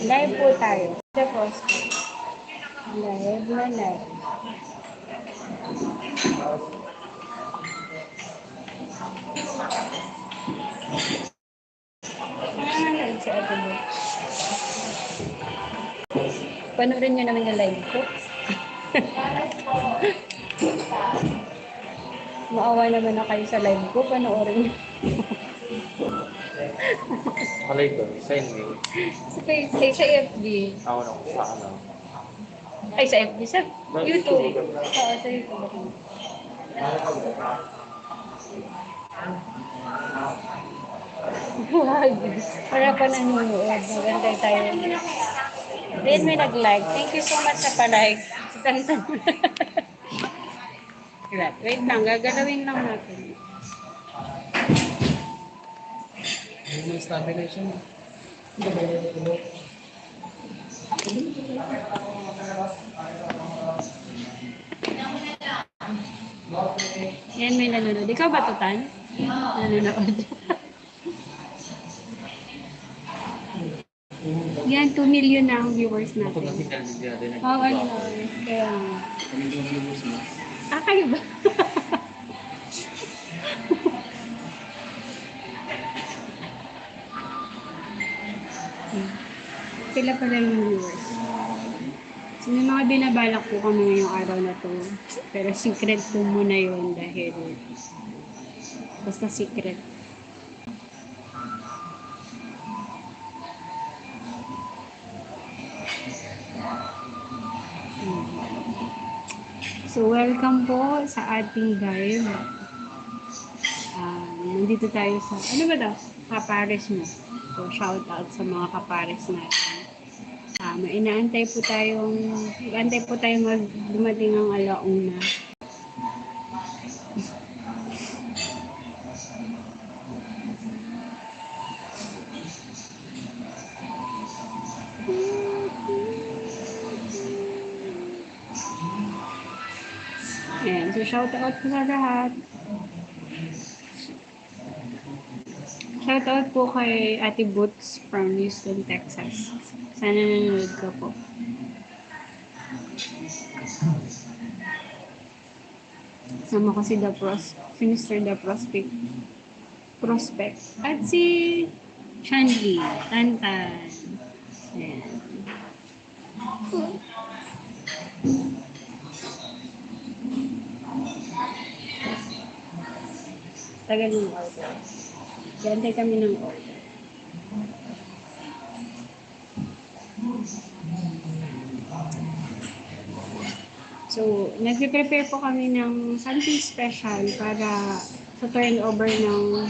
Live po tayo. Tapos, live na live. Live si Ate Bo. Panoorin nyo naman yung live ko. Maawa naman na kayo sa live ko. Panoorin nyo. Malay ko, sa email. Sa FB. Ako na sa ano. Ay, sa FB. Sa YouTube. Oo, sa YouTube. Para pa nanonood. Maganda tayo. Then may nag-like. Thank you so much sa pa-like. Wait lang, gagalawin lang natin. Yung stabilization. Yan, may nanonood. Ikaw ba, Tutan? Nanonood. Yan, 2 million na ang viewers natin. Oo, ano. Kaya, kayo ba? Sila pala yung viewers. So, may mga binabalak po kami ngayong araw na to. Pero secret po muna yun dahil basta secret. So, welcome po sa ating live. Nandito tayo sa, ano ba daw? Kapares mo. So, shout out sa mga kapares natin. Inaantay po tayong dumating ang alauna. Ayan, so shout out po sa lahat. Shout out po kay Ate Boots from Houston, Texas. Sana nanonood ka po. Sama ko si Mr. The Prospect. At si Shanli, Tantan. Ayan. Tagal ng order. Gantay kami ng order. So, nag-prepare po kami ng something special para sa turnover ng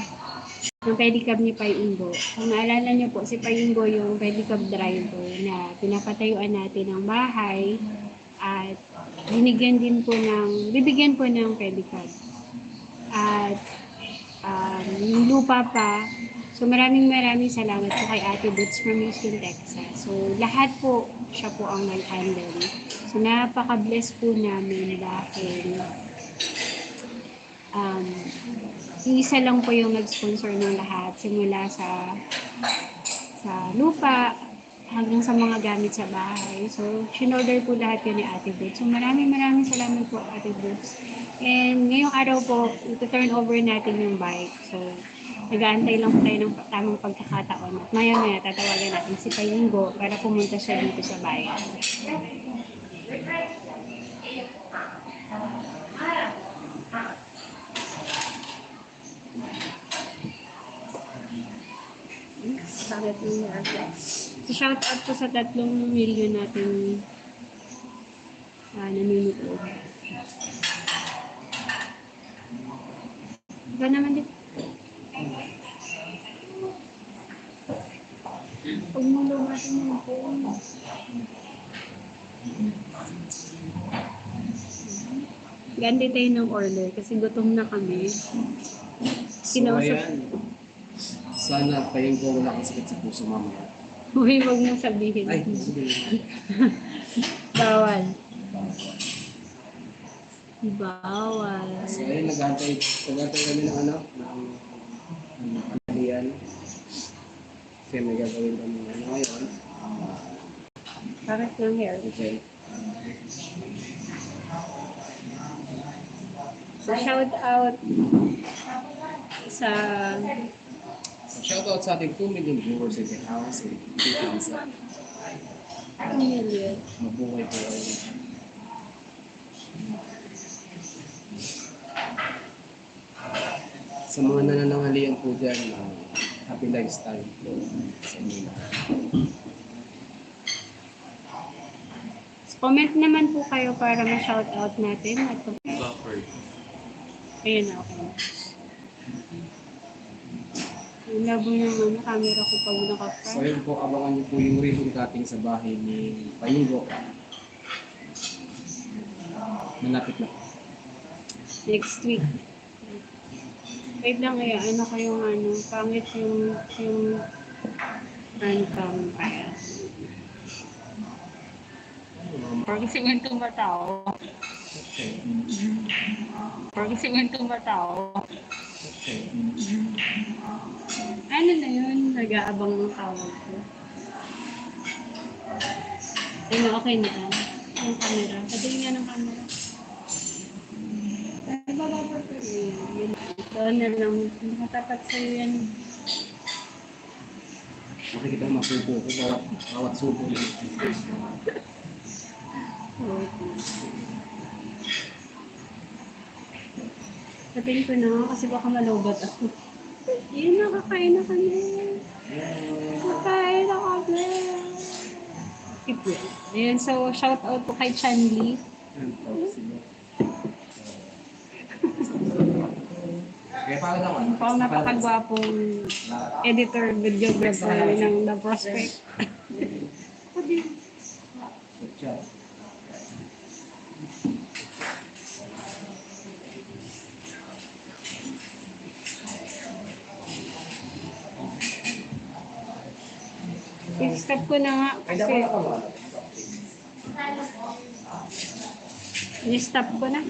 pedicab ni Pai Ingo. Kung naalala niyo po, si Pai Ingo yung pedicab driver na pinapatayuan natin ng bahay at bibigyan po ng pedicab. At yung lupa pa. So maraming salamat po kay Ate Boots from Houston, Texas. So lahat po, siya po ang nag-handle. So napaka-bless po namin dahil isa lang po yung nag-sponsor ng lahat simula sa lupa hanggang sa mga gamit sa bahay. So shinorder po lahat yun ni Ate Boots. So maraming salamat po Ate Boots. And ngayong araw po, ito-turn over natin yung bike. So nag-aantay lang po tayo ng tamang pagkakataon. At maya-maya tatawagan natin si Payingo para pumunta siya dito sa bayan. Bakit yung so, shout out po sa 3 million natin nanonood. Iba naman dito. Huwag mo lumatin yung phone. Gandi tayo ng order kasi gutom na kami. So, ayan. Sana kayo ko wala kang sakit sa puso mamaya. Uy, huwag mo sabihin. Ay, sige. Bawal. Bawal. So, ayun, nag-antay kami ng panalian. Kasi may gagawin kami ngayon. Bakit ng hair? So, shout out sa So, shoutout sa ating 2 million viewers in the house. 2,000. 2 million. Mabuhay po kayo. Sa mga nananangalian po dyan, happy lifestyle po sa inyo. Comment naman po kayo para ma-shout out natin. At ayun na ako. Yung labo ng camera ko pag So naka-front. ayun po, abangan niyo po yung ribbon cutting sa bahay ni Payingo. Malapit na. Next week. Wait lang kaya, ano ko yung pangit yung front cam. Kaya. Parang singin tumatao. Parang singin tumatao. Ano na yun? Nag-aabang ng tawag ko. Ano, okay na yan. Yung camera. Patuloy nga ng camera. Ay, bababa pa rin. Yun. Ito na lang. Nakatapat sa'yo yan. Makikita mo masubo ko, bawat subo niyo. Sabihin ko na kasi baka malobat ako. Yun, nakakain na kami. Nakakain na kami. Keep it. Ayun, so shout out po kay Chanli. Kaya pala naman. Pang napakagwapong editor, videographer ng The Prospect. Good job. I-stop ko na nga Ay, kasi dapat ka ba? i-stop ko na.